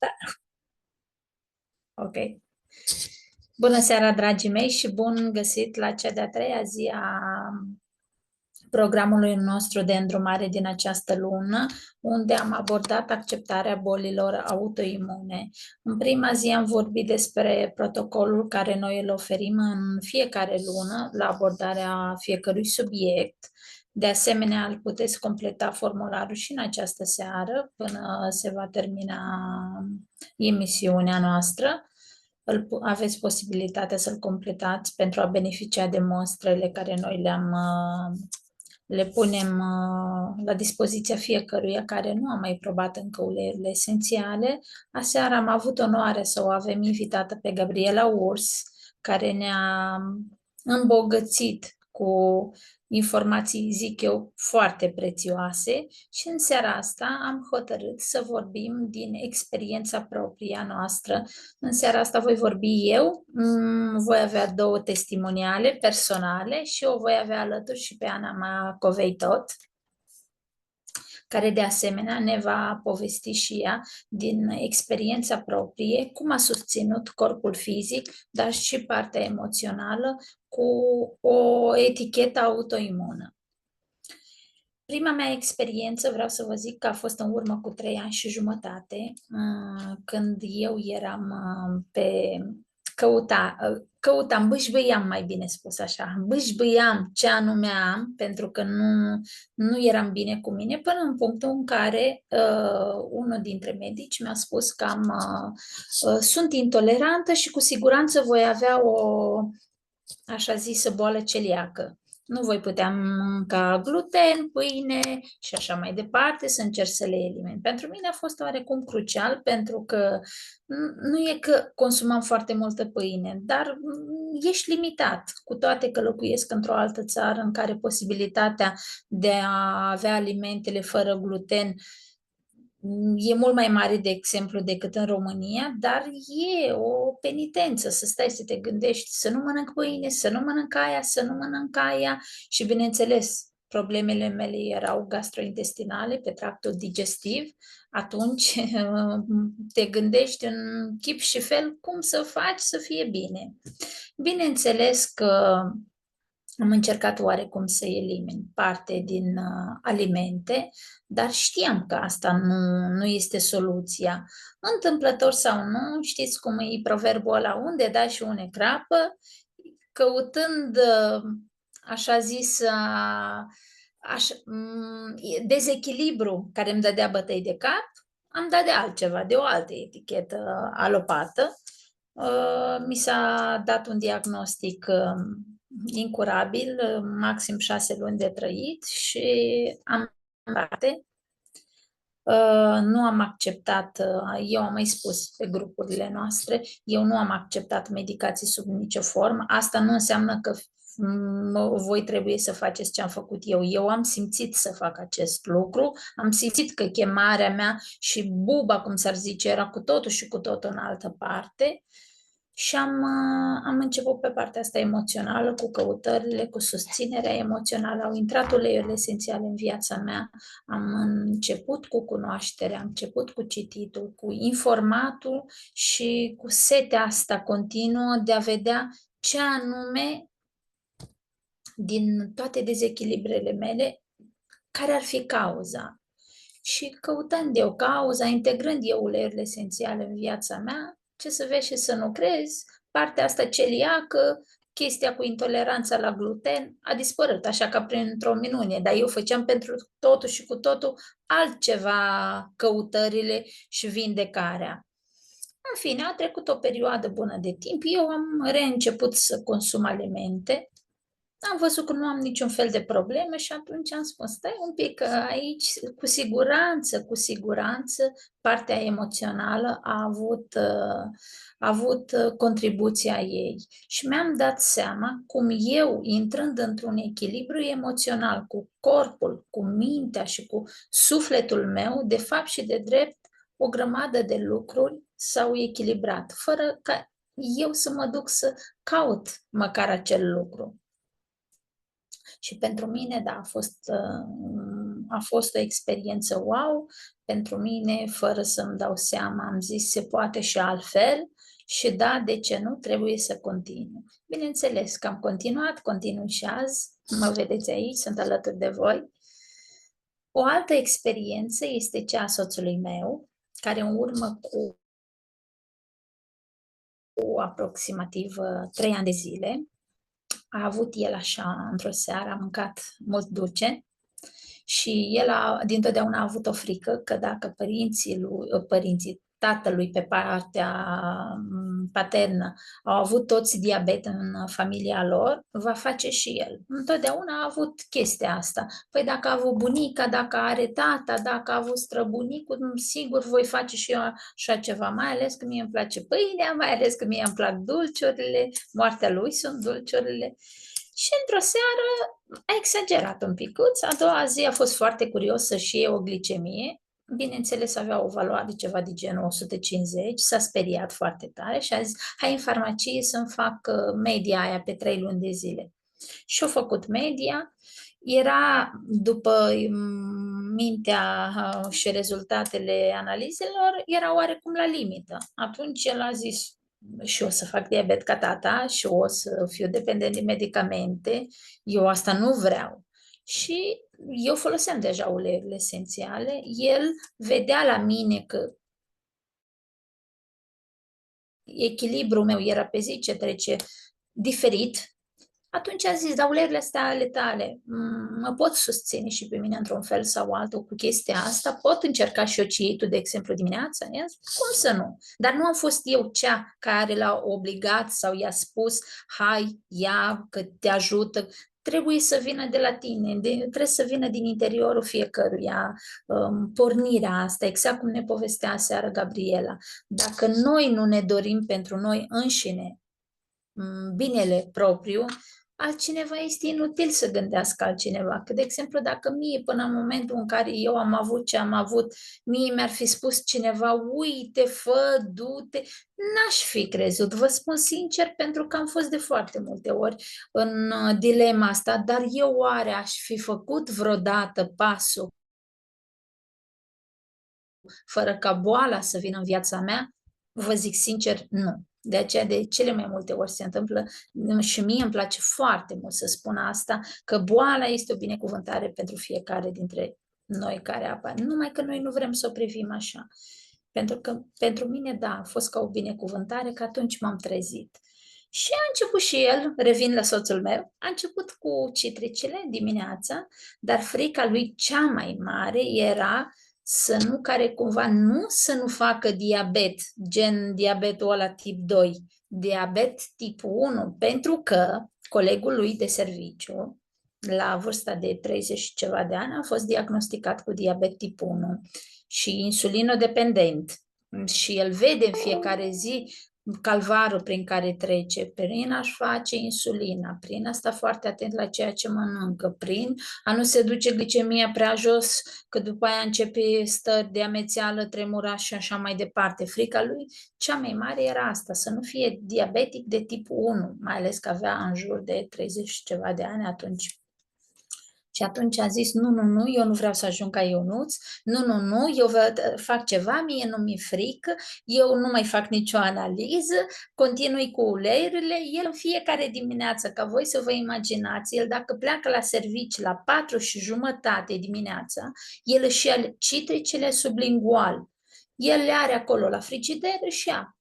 Da. Ok. Bună seara, dragii mei, și bun găsit la cea de-a treia zi a programului nostru de îndrumare din această lună, unde am abordat acceptarea bolilor autoimune. În prima zi am vorbit despre protocolul care noi îl oferim în fiecare lună la abordarea fiecărui subiect. De asemenea, îl puteți completa formularul și în această seară, până se va termina emisiunea noastră. Aveți posibilitatea să-l completați pentru a beneficia de mostrele care noi le punem la dispoziția fiecăruia care nu a mai probat încă uleiurile esențiale. Aseară am avut onoarea să o avem invitată pe Gabriela Urs, care ne-a îmbogățit cu informații, zic eu, foarte prețioase, și în seara asta am hotărât să vorbim din experiența proprie a noastră. În seara asta voi vorbi eu, voi avea două testimoniale personale și o voi avea alături și pe Ana Macovei tot, care de asemenea ne va povesti și ea din experiența proprie cum a susținut corpul fizic, dar și partea emoțională cu o etichetă autoimună. Prima mea experiență, vreau să vă zic că a fost în urmă cu 3 ani și jumătate, când eu eram căutam, bâșbâiam, mai bine spus așa, bâșbâiam ce anume am, pentru că nu eram bine cu mine, până în punctul în care unul dintre medici mi-a spus că sunt intolerantă și cu siguranță voi avea o așa zisă boală celiacă. Nu voi putea mânca gluten, pâine și așa mai departe, să încerc să le elimin. Pentru mine a fost oarecum crucial, pentru că nu e că consumam foarte multă pâine, dar ești limitat, cu toate că locuiesc într-o altă țară în care posibilitatea de a avea alimentele fără gluten e mult mai mare, de exemplu, decât în România, dar e o penitență să stai să te gândești să nu mănânc pâine, să nu mănânc aia, să nu mănânc aia și, bineînțeles, problemele mele erau gastrointestinale pe tractul digestiv. Atunci te gândești în chip și fel cum să faci să fie bine. Bineînțeles că am încercat oarecum să elimin parte din alimente, dar știam că asta nu este soluția. Întâmplător sau nu, știți cum e proverbul ăla, unde dai și unde crapă, căutând așa zis dezechilibru care îmi dădea bătăi de cap, am dat de altceva, de o altă etichetă alopată. Mi s-a dat un diagnostic incurabil, maxim 6 luni de trăit și am date. Nu am acceptat, eu am mai spus pe grupurile noastre, eu nu am acceptat medicații sub nicio formă. Asta nu înseamnă că voi trebuie să faceți ce am făcut eu. Eu am simțit să fac acest lucru, am simțit că chemarea mea și buba, cum s-ar zice, era cu totul și cu totul în altă parte. Și am început pe partea asta emoțională, cu căutările, cu susținerea emoțională. Au intrat uleiurile esențiale în viața mea. Am început cu cunoașterea, am început cu cititul, cu informatul și cu setea asta continuă de a vedea ce anume din toate dezechilibrele mele, care ar fi cauza. Și căutând eu cauza, integrând eu uleiurile esențiale în viața mea, ce să vezi și să nu crezi, partea asta celiacă, chestia cu intoleranța la gluten a dispărut, așa ca printr-o minune, dar eu făceam pentru totul și cu totul altceva, căutările și vindecarea. În fine, a trecut o perioadă bună de timp, eu am reînceput să consum alimente. Am văzut că nu am niciun fel de probleme și atunci am spus, stai un pic, că aici cu siguranță, partea emoțională a avut contribuția ei. Și mi-am dat seama cum eu, intrând într-un echilibru emoțional cu corpul, cu mintea și cu sufletul meu, de fapt și de drept, o grămadă de lucruri s-au echilibrat, fără ca eu să mă duc să caut măcar acel lucru. Și pentru mine, da, a fost o experiență wow pentru mine, fără să-mi dau seama, am zis se poate și altfel și da, de ce nu, trebuie să continu. Bineînțeles că am continuat, continui și azi, mă vedeți aici, sunt alături de voi. O altă experiență este cea a soțului meu, care în urmă cu aproximativ 3 ani de zile, a avut el așa, într-o seară, a mâncat mult dulce și el dintotdeauna a avut o frică că dacă părinții tatălui pe partea paternă au avut toți diabet în familia lor, va face și el. Întotdeauna a avut chestia asta. Păi dacă a avut bunica, dacă are tata, dacă a avut străbunicul, sigur voi face și eu așa ceva, mai ales că mie îmi place pâinea, mai ales că mie îmi plac dulciurile, moartea lui sunt dulciurile. Și într-o seară a exagerat un picuț, a doua zi a fost foarte curios să-și iei o glicemie, bineînțeles avea o valoare ceva de genul 150, s-a speriat foarte tare și a zis, hai în farmacie să-mi fac media aia pe 3 luni de zile. Și-a făcut media, era după mintea și rezultatele analizelor, era oarecum la limită. Atunci el a zis, și o să fac diabet ca tata și o să fiu dependent de medicamente, eu asta nu vreau. Și eu foloseam deja uleiurile esențiale, el vedea la mine că echilibrul meu era pe zi ce trece diferit, atunci a zis, dar uleiurile astea ale tale mă pot susține și pe mine într-un fel sau altul cu chestia asta, pot încerca și eu ce iei tu, de exemplu, dimineața? I-am zis, cum să nu? Dar nu am fost eu cea care l-a obligat sau i-a spus, hai, ia, că te ajută. Trebuie să vină de la tine, trebuie să vină din interiorul fiecăruia, pornirea asta, exact cum ne povestea seară Gabriela. Dacă noi nu ne dorim pentru noi înșine binele propriu, altcineva este inutil să gândească altcineva. Că, de exemplu, dacă mie, până în momentul în care eu am avut ce am avut, mie mi-ar fi spus cineva, uite, fă, du-te, n-aș fi crezut. Vă spun sincer, pentru că am fost de foarte multe ori în dilema asta, dar eu oare aș fi făcut vreodată pasul fără ca boala să vină în viața mea? Vă zic sincer, nu. De aceea, de cele mai multe ori se întâmplă și mie îmi place foarte mult să spun asta, că boala este o binecuvântare pentru fiecare dintre noi care apar. Numai că noi nu vrem să o privim așa. Pentru că pentru mine, da, a fost ca o binecuvântare, că atunci m-am trezit. Și a început și el, revin la soțul meu, a început cu citricele dimineața, dar frica lui cea mai mare era să nu, care cumva nu să nu facă diabet, gen diabetul ăla tip 2, diabet tip 1, pentru că colegul lui de serviciu, la vârsta de 30 și ceva de ani, a fost diagnosticat cu diabet tip 1 și insulinodependent. Și el vede în fiecare zi calvarul prin care trece, prin a-și face insulina, prin a sta foarte atent la ceea ce mănâncă, prin a nu se duce glicemia prea jos, că după aia începe stări de amețeală, tremura și așa mai departe. Frica lui cea mai mare era asta, să nu fie diabetic de tip 1, mai ales că avea în jur de 30 și ceva de ani atunci. Și atunci a zis, nu, nu, nu, eu nu vreau să ajung ca Ionuț, nu, nu, nu, eu fac ceva, mie nu mi-e frică, eu nu mai fac nicio analiză, continui cu uleiurile, el în fiecare dimineață, ca voi să vă imaginați, el dacă pleacă la servici la 4:30 dimineața, el își ia citricele sublingual, el le are acolo la frigider și ia.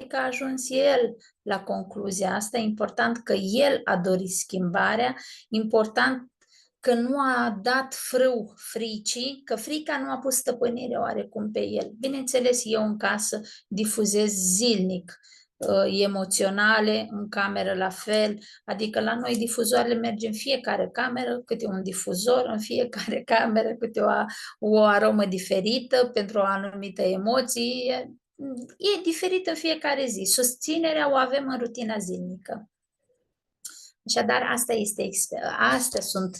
Că a ajuns el la concluzia asta, important că el a dorit schimbarea, important că nu a dat frâu fricii, că frica nu a pus stăpânire oarecum pe el. Bineînțeles, eu în casă difuzez zilnic emoționale, în cameră la fel, adică la noi difuzoarele merg în fiecare cameră, câte un difuzor, în fiecare cameră câte o aromă diferită pentru o anumită emoție. E diferită în fiecare zi. Susținerea o avem în rutina zilnică. Așadar, astea sunt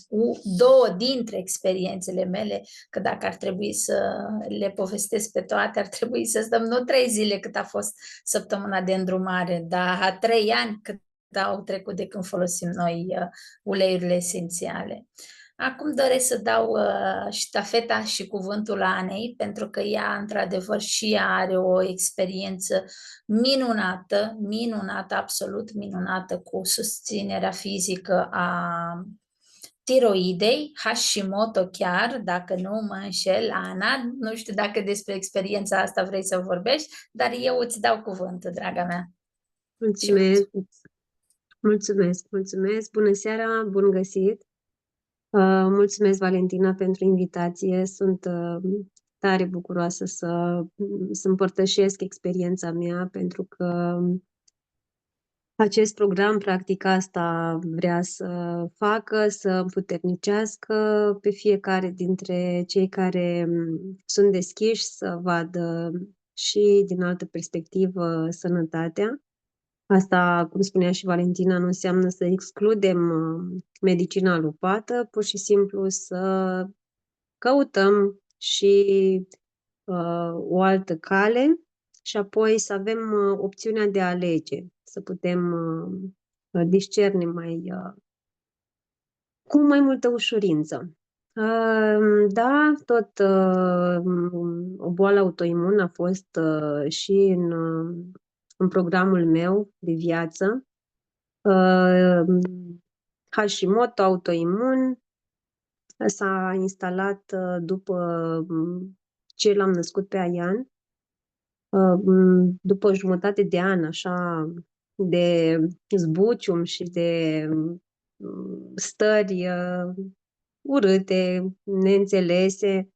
două dintre experiențele mele, că dacă ar trebui să le povestesc pe toate, ar trebui să stăm nu 3 zile cât a fost săptămâna de îndrumare, dar 3 ani cât au trecut de când folosim noi uleiurile esențiale. Acum doresc să dau ștafeta și cuvântul Anei, pentru că ea, într-adevăr, și ea are o experiență minunată, minunată, absolut minunată, cu susținerea fizică a tiroidei, Hashimoto chiar, dacă nu mă înșel, Ana, nu știu dacă despre experiența asta vrei să vorbești, dar eu îți dau cuvântul, draga mea. Mulțumesc, mulțumesc. Bună seara, bun găsit. Mulțumesc, Valentina, pentru invitație. Sunt tare bucuroasă să împărtășesc experiența mea, pentru că acest program, practic, asta vrea să facă, să împuternicească pe fiecare dintre cei care sunt deschiși să vadă și din altă perspectivă sănătatea. Asta, cum spunea și Valentina, nu înseamnă să excludem medicina alopată, pur și simplu să căutăm și o altă cale și apoi să avem opțiunea de a alege, să putem discerne cu mai multă ușurință. Da, tot o boală autoimună a fost și în programul meu de viață. Hashimoto autoimun s-a instalat după ce l-am născut pe Aian, după jumătate de an, așa, de zbucium și de stări urâte, neînțelese.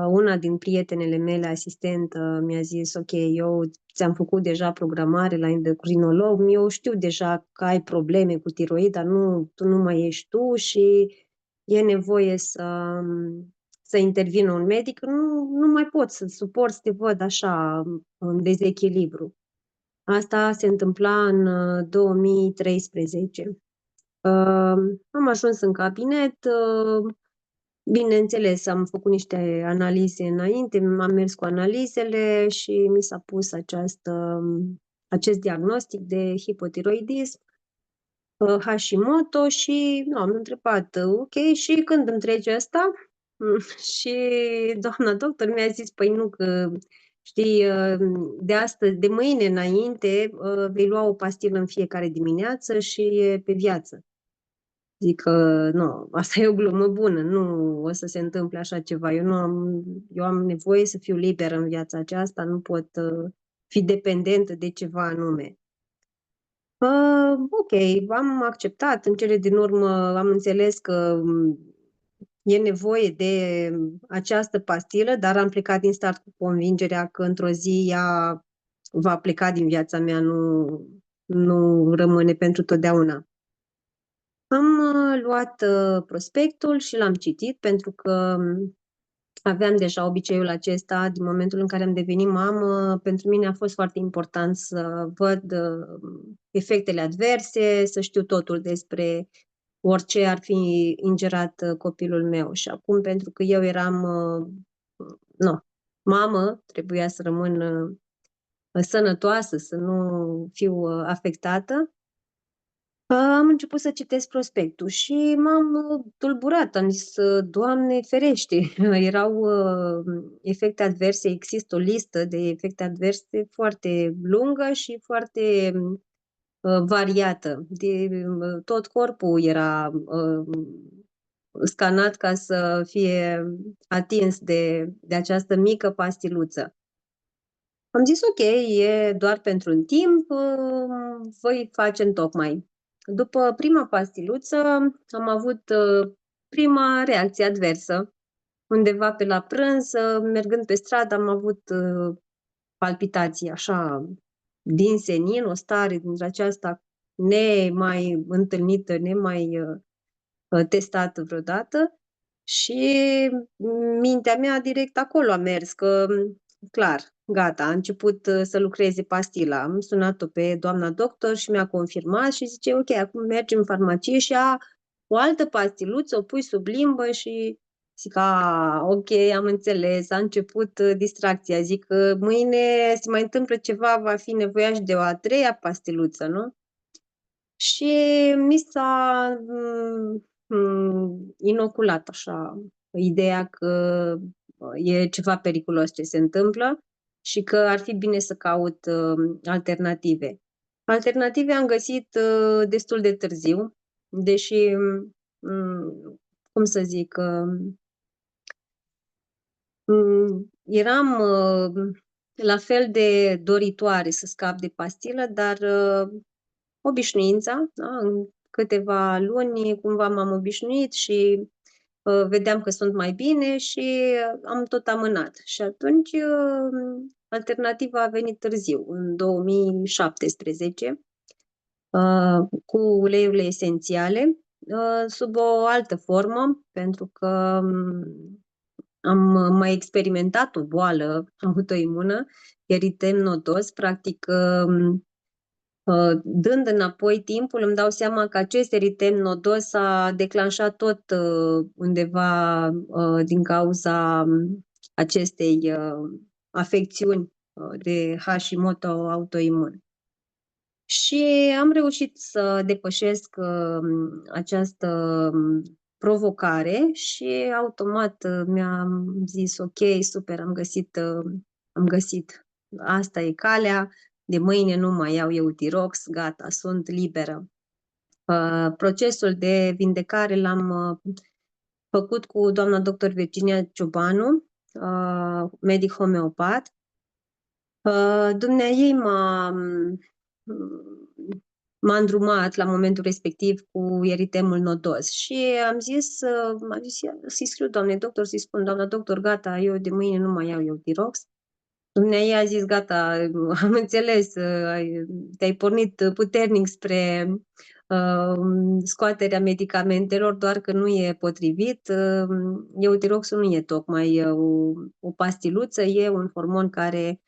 Una din prietenele mele, asistentă, mi-a zis: ok, eu ți-am făcut deja programare la endocrinolog, eu știu deja că ai probleme cu tiroid, dar tu nu mai ești tu și e nevoie să intervină un medic. Nu mai pot să suport să te văd așa în dezechilibru. Asta se întâmpla în 2013. Am ajuns în cabinet, bineînțeles, am făcut niște analize înainte, am mers cu analizele și mi s-a pus acest diagnostic de hipotiroidism, Hashimoto, și am întrebat: ok, și când îmi trece asta? Și doamna doctor mi-a zis: păi nu, că știi, de astăzi, de mâine înainte, vei lua o pastilă în fiecare dimineață și e pe viață. Zic că nu, asta e o glumă bună, nu o să se întâmple așa ceva. Eu am nevoie să fiu liberă în viața aceasta, nu pot fi dependentă de ceva anume. Ok, am acceptat. În cele din urmă am înțeles că e nevoie de această pastilă, dar am plecat din start cu convingerea că într-o zi ea va pleca din viața mea, nu rămâne pentru totdeauna. Am luat prospectul și l-am citit, pentru că aveam deja obiceiul acesta din momentul în care am devenit mamă. Pentru mine a fost foarte important să văd efectele adverse, să știu totul despre orice ar fi ingerat copilul meu. Și acum, pentru că eu eram mamă, trebuia să rămân sănătoasă, să nu fiu afectată. Am început să citesc prospectul și m-am tulburat. Am zis: Doamne ferește, erau efecte adverse, există o listă de efecte adverse foarte lungă și foarte variată. Tot corpul era scanat ca să fie atins de această mică pastiluță. Am zis: ok, e doar pentru un timp, voi face întocmai. După prima pastiluță am avut prima reacție adversă. Undeva pe la prânz, mergând pe stradă, am avut palpitații așa din senin, o stare dintre aceasta nemai întâlnită, nemai testată vreodată și mintea mea direct acolo a mers, că clar, gata, a început să lucreze pastila. Am sunat-o pe doamna doctor și mi-a confirmat și zice, ok, acum mergem în farmacie și ia o altă pastiluță, o pui sub limbă și zic, ok, am înțeles, a început distracția. Zic, mâine se mai întâmplă ceva, va fi nevoie și de o a treia pastiluță, nu? Și mi s-a inoculat așa ideea că e ceva periculos ce se întâmplă și că ar fi bine să caut alternative. Alternative am găsit destul de târziu, deși, cum să zic, eram la fel de doritoare să scap de pastilă, dar obișnuința, da? În câteva luni cumva m-am obișnuit și vedeam că sunt mai bine și am tot amânat. Și atunci alternativa a venit târziu, în 2017, cu uleiurile esențiale, sub o altă formă, pentru că am mai experimentat o boală autoimună, eritem nodos, practic dând înapoi timpul, îmi dau seama că acest eritem nodos a declanșat tot undeva din cauza acestei afecțiuni de Hashimoto autoimun. Și am reușit să depășesc această provocare și automat mi-am zis, ok, super, am găsit, asta e calea, de mâine nu mai iau Eutirox, gata, sunt liberă. Procesul de vindecare l-am făcut cu doamna doctor Virginia Ciobanu, medic homeopat. Dumneaei m-a îndrumat la momentul respectiv cu eritemul nodos și am zis să-i scriu doamnei doctor, să-i spun, doamna doctor, gata, eu de mâine nu mai iau Eutirox. Dumnezeu a zis, gata, am înțeles, te-ai pornit puternic spre scoaterea medicamentelor, doar că nu e potrivit. Eutiroxul nu e tocmai o pastiluță, e un hormon care,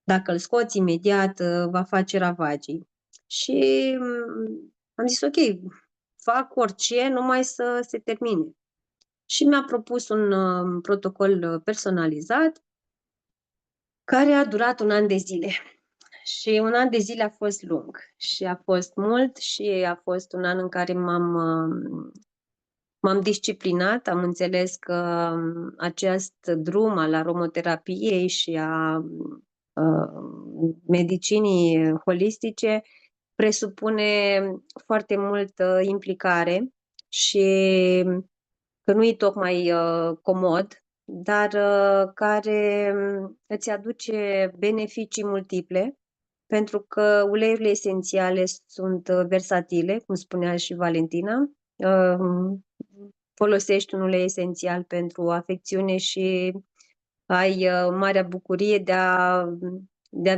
dacă îl scoți imediat, va face ravagii. Și am zis, ok, fac orice, numai să se termine. Și mi-a propus un protocol personalizat, care a durat 1 an de zile. Și 1 an de zile a fost lung și a fost mult și a fost un an în care m-am disciplinat, am înțeles că acest drum al aromoterapiei și a medicinii holistice presupune foarte multă implicare și că nu e tocmai comod, dar care îți aduce beneficii multiple, pentru că uleiurile esențiale sunt versatile, cum spunea și Valentina. Folosești un ulei esențial pentru afecțiune și ai marea bucurie de a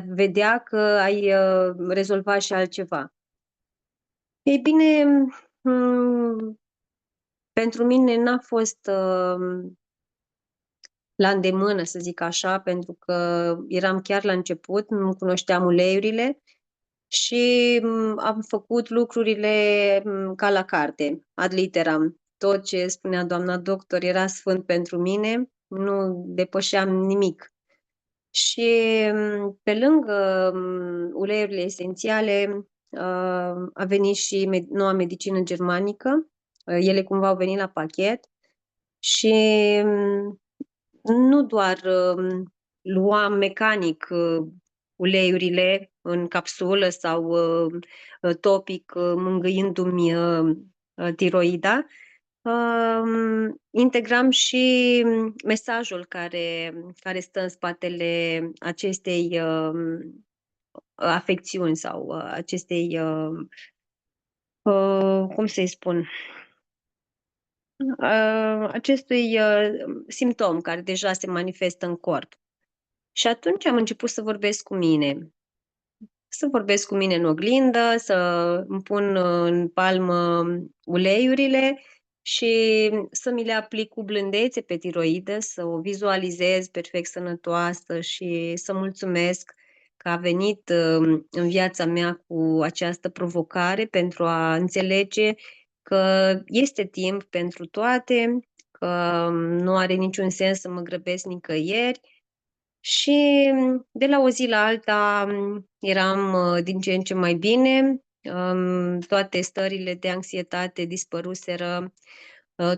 vedea că ai rezolvat și altceva. Ei bine, pentru mine n-a fost la îndemână, să zic așa, pentru că eram chiar la început, nu cunoșteam uleiurile și am făcut lucrurile ca la carte, ad literam. Tot ce spunea doamna doctor era sfânt pentru mine, nu depășeam nimic. Și pe lângă uleiurile esențiale a venit și noua medicină germanică. Ele cumva au venit la pachet și nu doar luam mecanic uleiurile în capsulă sau topic, mângâindu-mi tiroida, integram și mesajul care stă în spatele acestei afecțiuni sau acestei, cum să-i spun, acestui simptom care deja se manifestă în corp. Și atunci am început să vorbesc cu mine. Să vorbesc cu mine în oglindă, să îmi pun în palmă uleiurile și să mi le aplic cu blândețe pe tiroidă, să o vizualizez perfect sănătoasă și să mulțumesc că a venit în viața mea cu această provocare pentru a înțelege că este timp pentru toate, că nu are niciun sens să mă grăbesc nicăieri. Și de la o zi la alta eram din ce în ce mai bine, toate stările de anxietate dispăruseră,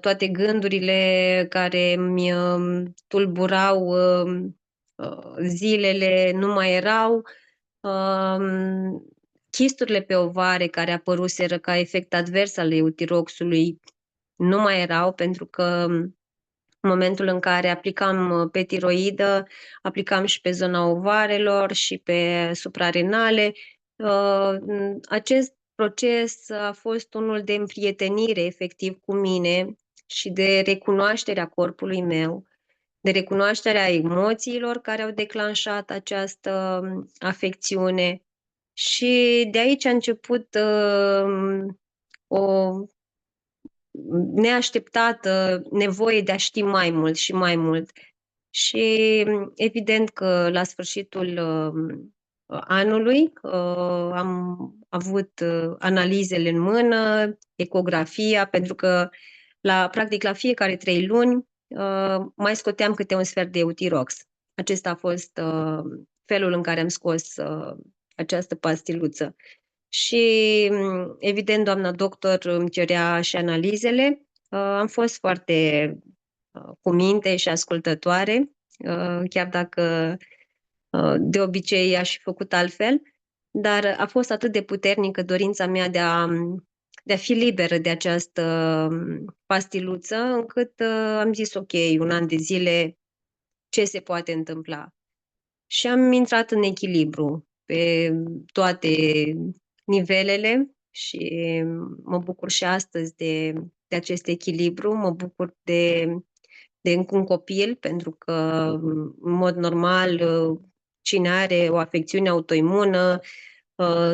toate gândurile care îmi tulburau zilele nu mai erau, chisturile pe ovare care apăruseră ca efect advers al eutiroxului nu mai erau, pentru că în momentul în care aplicam pe tiroidă, aplicam și pe zona ovarelor și pe suprarenale. Acest proces a fost unul de împrietenire efectiv cu mine și de recunoașterea corpului meu, de recunoașterea emoțiilor care au declanșat această afecțiune. Și de aici a început o neașteptată nevoie de a ști mai mult și mai mult. Și evident că la sfârșitul anului am avut analizele în mână, ecografia, pentru că practic la fiecare 3 luni mai scoteam câte un sfert de eutirox. Acesta a fost felul în care am scos această pastiluță. Și evident, doamna doctor îmi cerea și analizele. Am fost foarte cu minte și ascultătoare, chiar dacă de obicei aș fi făcut altfel, dar a fost atât de puternică dorința mea de a fi liberă de această pastiluță, încât am zis ok, 1 an de zile, ce se poate întâmpla? Și am intrat în echilibru pe toate nivelele și mă bucur și astăzi de acest echilibru, mă bucur de un copil, pentru că, în mod normal, cine are o afecțiune autoimună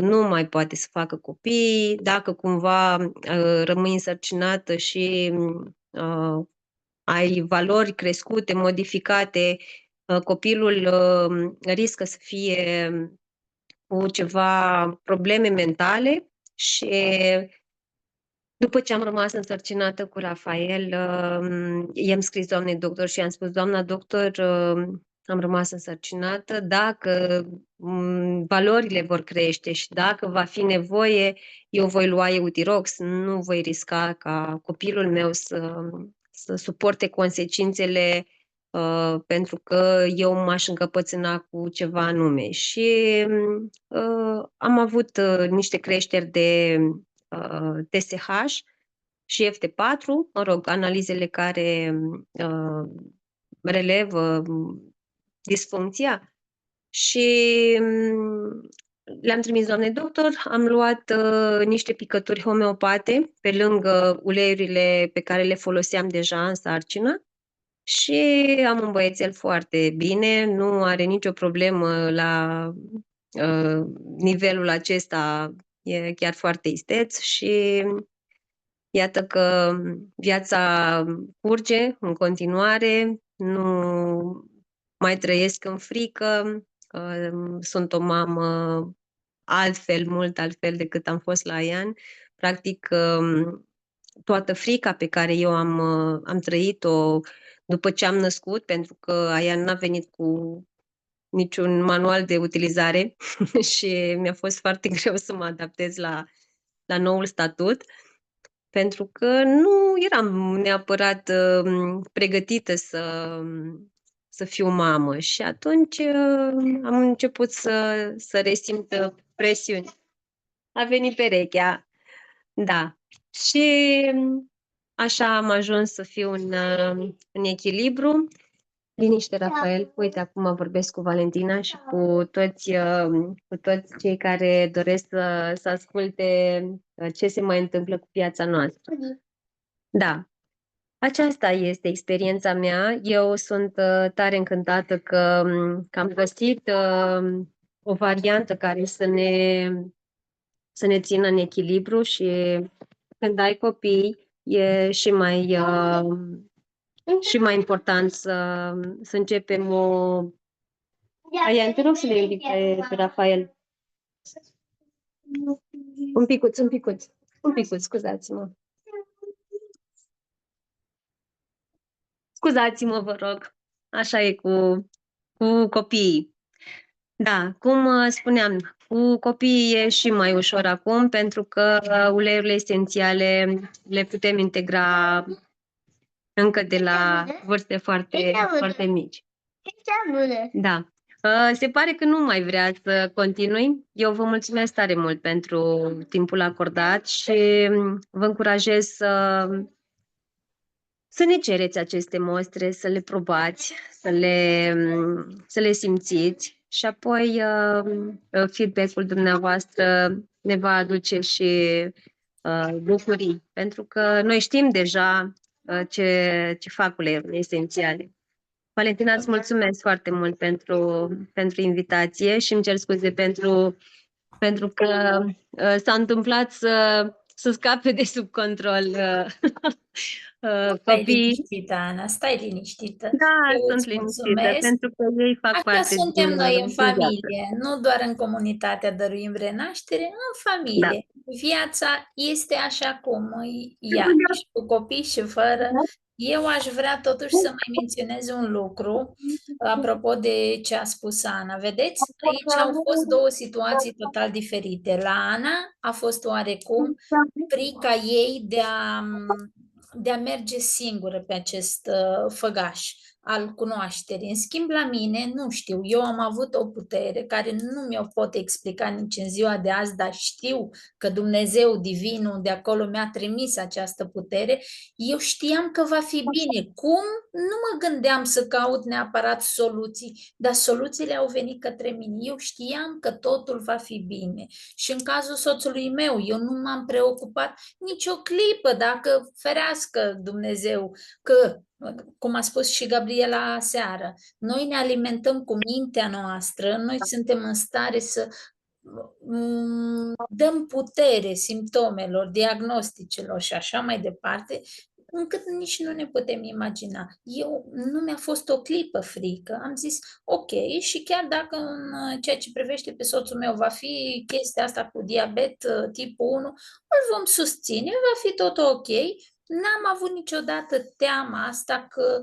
nu mai poate să facă copii. Dacă cumva rămâi însărcinată și ai valori crescute, modificate, copilul riscă să fie cu ceva probleme mentale. Și după ce am rămas însărcinată cu Rafael, i-am scris doamnei doctor și i-am spus: doamna doctor, am rămas însărcinată, dacă valorile vor crește și dacă va fi nevoie, eu voi lua Eutirox, nu voi risca ca copilul meu să suporte consecințele pentru că eu m-aș încăpățâna cu ceva anume. Și am avut niște creșteri de TSH și FT4, mă rog, analizele care relevă disfuncția. Și le-am trimis doamnei doctor, am luat niște picături homeopate pe lângă uleiurile pe care le foloseam deja în sarcină și am un băiețel foarte bine, nu are nicio problemă la nivelul acesta, e chiar foarte isteț și iată că viața curge în continuare, nu mai trăiesc în frică, sunt o mamă mult altfel decât am fost la Ian. Practic, toată frica pe care eu am trăit-o după ce am născut, pentru că Ian n-a venit cu niciun manual de utilizare și mi-a fost foarte greu să mă adaptez la noul statut, pentru că nu eram neapărat pregătită să fiu mamă și atunci am început să resimt presiuni. A venit perechea, da. Și așa am ajuns să fiu în echilibru. Liniște, Rafael. Uite, acum vorbesc cu Valentina și cu toți cei care doresc să asculte ce se mai întâmplă cu viața noastră. Da. Aceasta este experiența mea. Eu sunt tare încântată că am găsit o variantă care să ne țină în echilibru și când ai copii e și mai important să începem o... Aia, te rog să le ridic pe Rafael. Un picuț, scuzați-mă. Scuzați-mă, vă rog. Așa e cu copiii. Da, cum spuneam, cu copiii e și mai ușor acum pentru că uleiurile esențiale le putem integra încă de la vârste foarte mici. Da. Se pare că nu mai vrea să continui. Eu vă mulțumesc tare mult pentru timpul acordat și vă încurajez să ne cereți aceste mostre, să le probați, să le simțiți și apoi feedback-ul dumneavoastră ne va aduce și bucurii, pentru că noi știm deja ce fac uleiurile esențiale. Valentina, îți mulțumesc foarte mult pentru invitație și îmi cer scuze pentru că s-a întâmplat să scape de sub control Stai copiii. liniștită, Ana, stai liniștită. Da, Eu sunt îți liniștită, mulțumesc. pentru că ei fac Așa parte suntem noi în din viață. familie, nu doar în comunitatea Dăruim Renaștere, în Da. familie. Viața este așa cum ea, și cu copii și fără. Eu aș vrea totuși să mai menționez un lucru apropo de ce a spus Ana. Vedeți, aici au fost două situații total diferite. La Ana a fost oarecum frica ei de a merge singură pe acest făgaș al cunoașterii. În schimb, la mine, nu știu, eu am avut o putere care nu mi-o pot explica nici în ziua de azi, dar știu că Dumnezeu Divinul de acolo mi-a trimis această putere. Eu știam că va fi bine. Cum? Nu mă gândeam să caut neapărat soluții, dar soluțiile au venit către mine. Eu știam că totul va fi bine. Și în cazul soțului meu, eu nu m-am preocupat nicio clipă, dacă ferească Dumnezeu, că cum a spus și Gabriela seară, noi ne alimentăm cu mintea noastră, noi suntem în stare să dăm putere simptomelor, diagnosticelor și așa mai departe, încât nici nu ne putem imagina. Eu nu mi-a fost o clipă frică, am zis ok, și chiar dacă în ceea ce privește pe soțul meu va fi chestia asta cu diabet tipul 1, îl vom susține, va fi tot ok. N-am avut niciodată teama asta că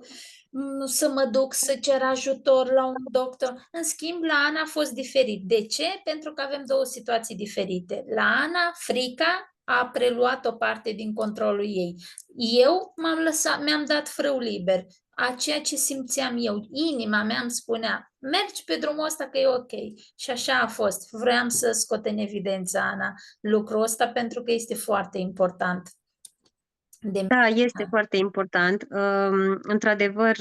să mă duc să cer ajutor la un doctor. În schimb, la Ana a fost diferit. De ce? Pentru că avem două situații diferite. La Ana, frica a preluat o parte din controlul ei. Eu m-am lăsat, mi-am dat frâu liber. A ceea ce simțeam eu, inima mea îmi spunea, mergi pe drumul ăsta că e ok. Și așa a fost. Vreau să scot în evidență, Ana, lucrul ăsta pentru că este foarte important. Da, este foarte important. Într-adevăr,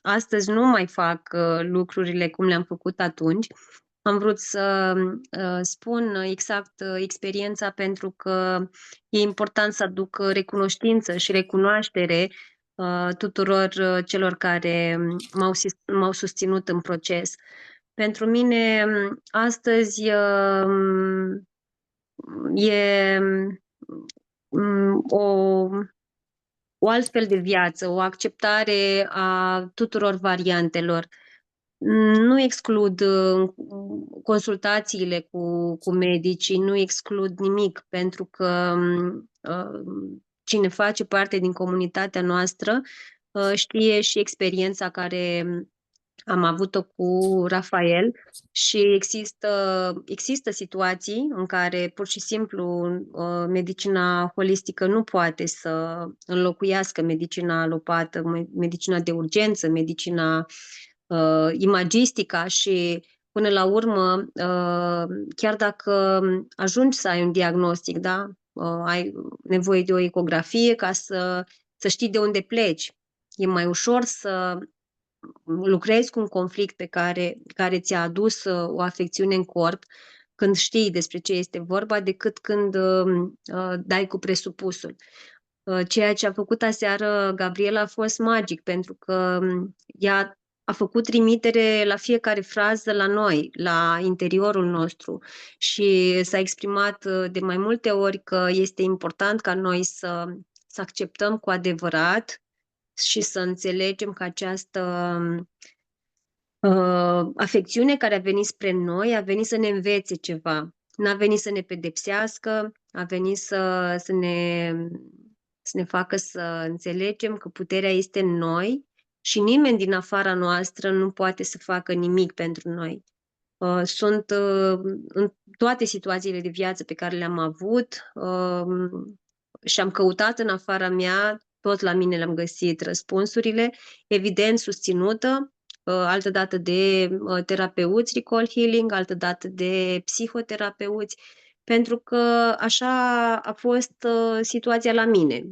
astăzi nu mai fac lucrurile cum le-am făcut atunci. Am vrut să spun exact experiența pentru că e important să aduc recunoștință și recunoaștere tuturor celor care m-au susținut în proces. Pentru mine, astăzi e o altfel de viață, o acceptare a tuturor variantelor. Nu exclud consultațiile cu medicii, nu exclud nimic, pentru că cine face parte din comunitatea noastră știe și experiența care am avut-o cu Rafael și există situații în care pur și simplu medicina holistică nu poate să înlocuiască medicina alopată, medicina de urgență, medicina imagistica și până la urmă, chiar dacă ajungi să ai un diagnostic, da? Ai nevoie de o ecografie ca să știi de unde pleci. E mai ușor să lucrezi cu un conflict care ți-a adus o afecțiune în corp când știi despre ce este vorba, decât când dai cu presupusul. Ceea ce a făcut aseară Gabriela a fost magic, pentru că ea a făcut trimitere la fiecare frază la noi, la interiorul nostru și s-a exprimat de mai multe ori că este important ca noi să acceptăm cu adevărat și să înțelegem că această afecțiune care a venit spre noi a venit să ne învețe ceva. N-a venit să ne pedepsească, a venit să ne facă să înțelegem că puterea este în noi și nimeni din afara noastră nu poate să facă nimic pentru noi. Sunt în toate situațiile de viață pe care le-am avut și am căutat în afara mea, tot la mine le-am găsit răspunsurile, evident susținută, altădată de terapeuți recall healing, altădată de psihoterapeuți, pentru că așa a fost situația la mine.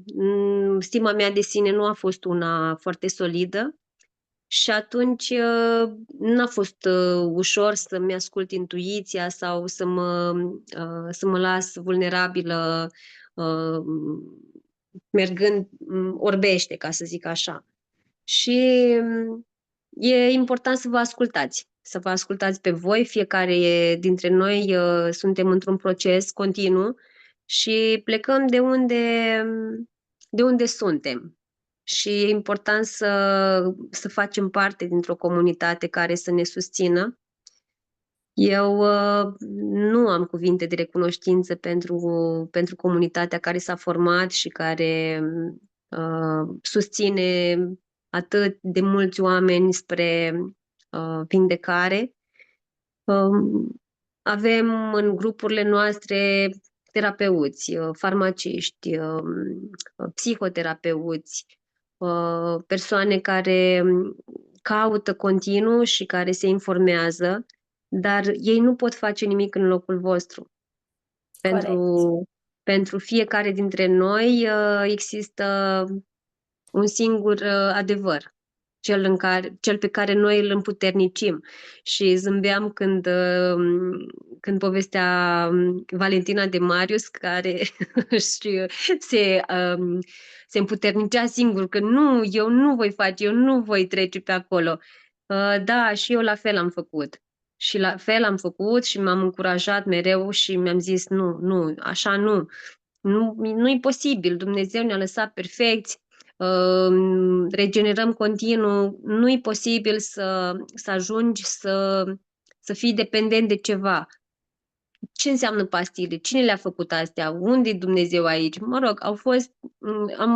Stima mea de sine nu a fost una foarte solidă și atunci n-a fost ușor să-mi ascult intuiția sau să mă las vulnerabilă mergând orbește, ca să zic așa. Și e important să vă ascultați pe voi, fiecare dintre noi suntem într-un proces continuu și plecăm de unde suntem. Și e important să facem parte dintr-o comunitate care să ne susțină. Eu nu am cuvinte de recunoștință pentru comunitatea care s-a format și care susține atât de mulți oameni spre vindecare. Avem în grupurile noastre terapeuți, farmaciști, psihoterapeuți, persoane care caută continuu și care se informează, dar ei nu pot face nimic în locul vostru. Pentru fiecare dintre noi există un singur adevăr, cel pe care noi îl împuternicim. Și zâmbeam când povestea Valentina de Marius, care se împuternicea singur, că nu, eu nu voi face, eu nu voi trece pe acolo. Da, și eu la fel am făcut. Și la fel am făcut și m-am încurajat mereu și mi-am zis nu, nu, așa nu. Nu e posibil, Dumnezeu ne-a lăsat perfecți, regenerăm continuu, nu e posibil să ajungi să fii dependent de ceva. Ce înseamnă pastile? Cine le-a făcut astea? Unde e Dumnezeu aici? Mă rog,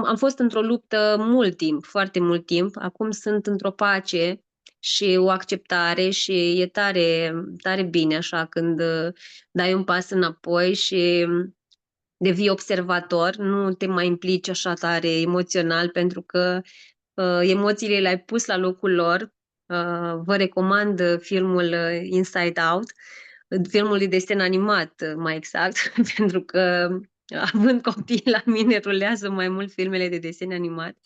am fost într-o luptă mult timp, foarte mult timp. Acum sunt într-o pace și o acceptare și e tare, tare bine așa când dai un pas înapoi și devii observator, nu te mai implici așa tare emoțional pentru că emoțiile le-ai pus la locul lor. Vă recomand filmul Inside Out, filmul de desen animat, mai exact, pentru că având copii la mine rulează mai mult filmele de desen animat.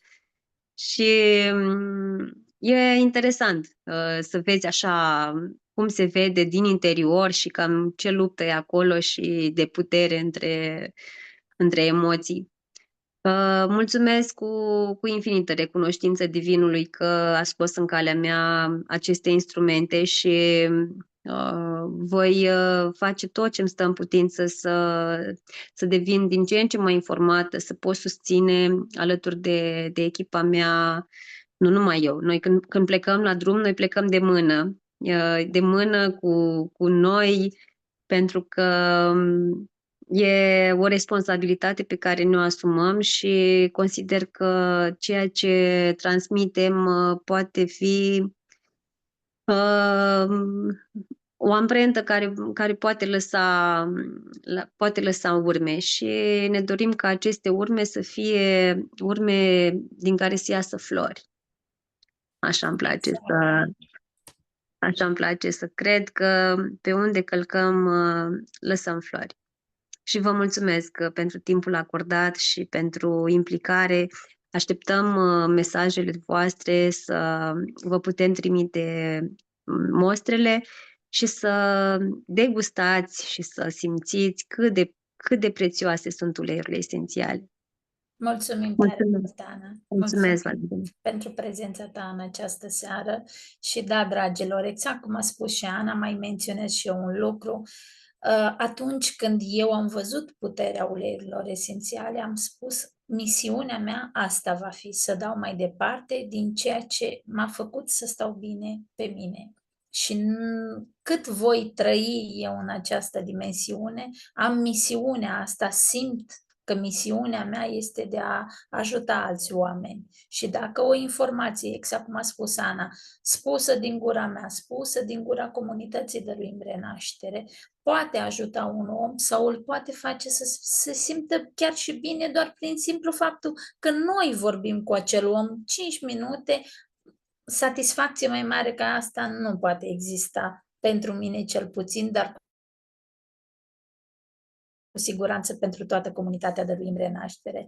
Și e interesant să vezi așa cum se vede din interior și cam ce luptă e acolo și de putere între emoții. Mulțumesc cu infinită recunoștință Divinului că a scos în calea mea aceste instrumente și voi face tot ce îmi stă în putință să devin din ce în ce mai informată, să pot susține alături de echipa mea, nu numai eu. Noi când plecăm la drum, noi plecăm de mână cu noi, pentru că e o responsabilitate pe care ne o asumăm și consider că ceea ce transmitem poate fi o amprentă care poate lăsa urme și ne dorim ca aceste urme să fie urme din care să iasă flori. Așa îmi place să cred că pe unde călcăm lăsăm flori. Și vă mulțumesc pentru timpul acordat și pentru implicare. Așteptăm mesajele voastre, să vă putem trimite mostrele și să degustați și să simțiți cât de prețioase sunt uleiurile esențiale. Mulțumim tare Mulțumesc! mult, Ana. Mulțumesc, Valentina! Pentru prezența ta în această seară și da, dragilor, exact cum a spus și Ana, mai menționez și eu un lucru. Atunci când eu am văzut puterea uleiurilor esențiale, am spus, misiunea mea asta va fi, să dau mai departe din ceea ce m-a făcut să stau bine pe mine. Și cât voi trăi eu în această dimensiune, am misiunea asta, simt că misiunea mea este de a ajuta alți oameni. Și dacă o informație, exact cum a spus Ana, spusă din gura mea, spusă din gura comunității Dăruim Renaștere, poate ajuta un om sau îl poate face să se simtă chiar și bine doar prin simplu faptul că noi vorbim cu acel om 5 minute, satisfacție mai mare ca asta nu poate exista pentru mine cel puțin, dar cu siguranță pentru toată comunitatea Dăruim Renaștere.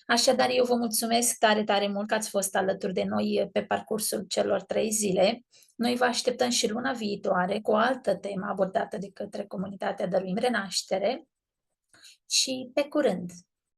Așadar, eu vă mulțumesc tare, tare mult că ați fost alături de noi pe parcursul celor 3 zile. Noi vă așteptăm și luna viitoare cu o altă temă abordată de către comunitatea Dăruim Renaștere și pe curând!